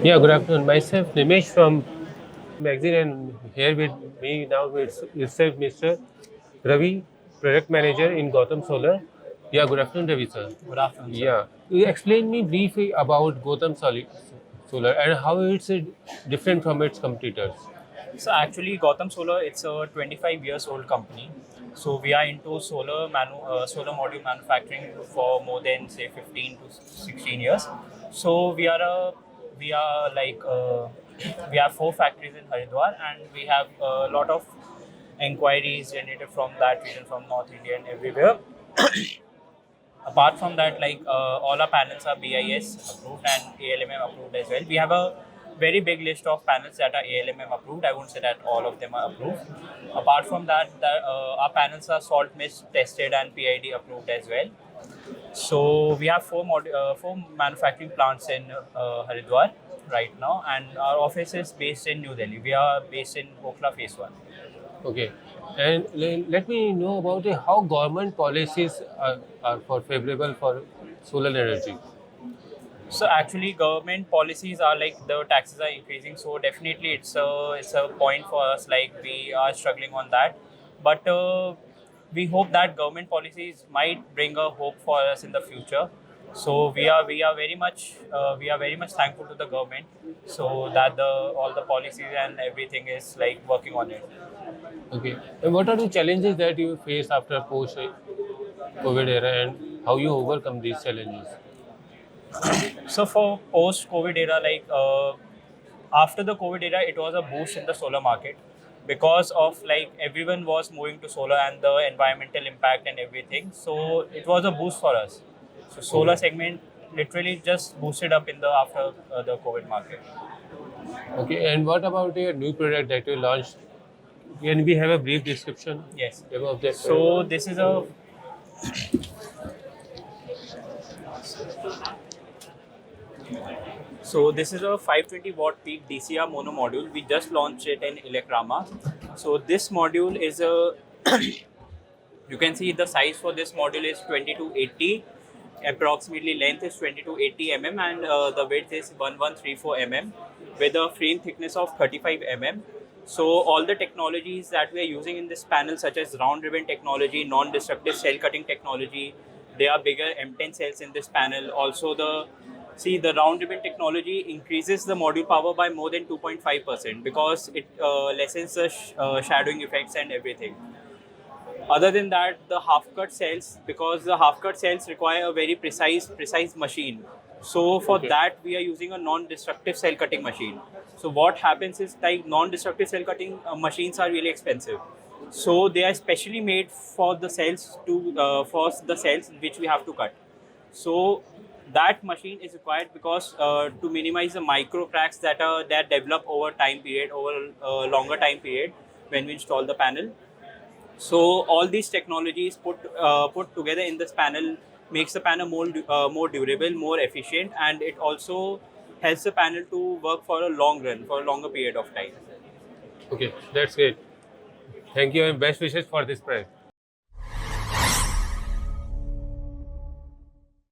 Yeah, good afternoon. Myself, Nimesh from Magazine, and here with me now itself Mr. Ravi, Product Manager in Gotham Solar. Yeah, good afternoon, Ravi sir. Good afternoon, sir. Yeah, you explain me briefly about Solar and how it's different from its competitors. So actually, Gotham Solar, it's a 25 years old company. So we are into solar module manufacturing for more than say 15 to 16 years. So we are like we have four factories in Haridwar, and we have a lot of inquiries generated from that region, from North India and everywhere. Apart from that, all our panels are BIS approved and ALMM approved as well. We have a very big list of panels that are ALMM approved. I won't say that all of them are approved. Apart from that, our panels are salt mist tested and PID approved as well. So we have four manufacturing plants in Haridwar right now, and our office is based in New Delhi. We are based in Okhla Phase 1. Okay, and let me know about how government policies are for favorable for solar energy. So actually, government policies are like the taxes are increasing. So definitely, it's a point for us. Like we are struggling on that, but we hope that government policies might bring a hope for us in the future. So we are very much thankful to the government. So that the all the policies and everything is like working on it. Okay, and what are the challenges that you face after post COVID era, and how you overcome these challenges? So for post COVID era, after the COVID era, it was a boost in the solar market because of like everyone was moving to solar and the environmental impact and everything. So it was a boost for us. So solar Okay. segment literally just boosted up in the after the COVID market. Okay, and what about your new product that you launched? Can we have a brief description Yes. about that So product? this is a 520 watt peak DCR mono module. We just launched it in Electrama. So this module is a you can see the size for this module is 20 to 80. Approximately length is 20 to 80 mm, and the width is 1134 mm with a frame thickness of 35 mm. So all the technologies that we are using in this panel, such as round ribbon technology, non-destructive cell cutting technology, they are bigger M10 cells in this panel. Also the round ribbon technology increases the module power by more than 2.5% because it lessens the shadowing effects and everything. Other than that, the half cut cells, because the half cut cells require a very precise machine. So for Okay. that, we are using a non-destructive cell cutting machine. So what happens is like non-destructive cell cutting machines are really expensive. So they are specially made for the cells which we have to cut. So that machine is required because to minimize the micro cracks that develop over a longer time period when we install the panel. So all these technologies put together in this panel makes the panel more durable, more efficient, and it also helps the panel to work for a long run, for a longer period of time. Okay, that's great. Thank you and best wishes for this prize.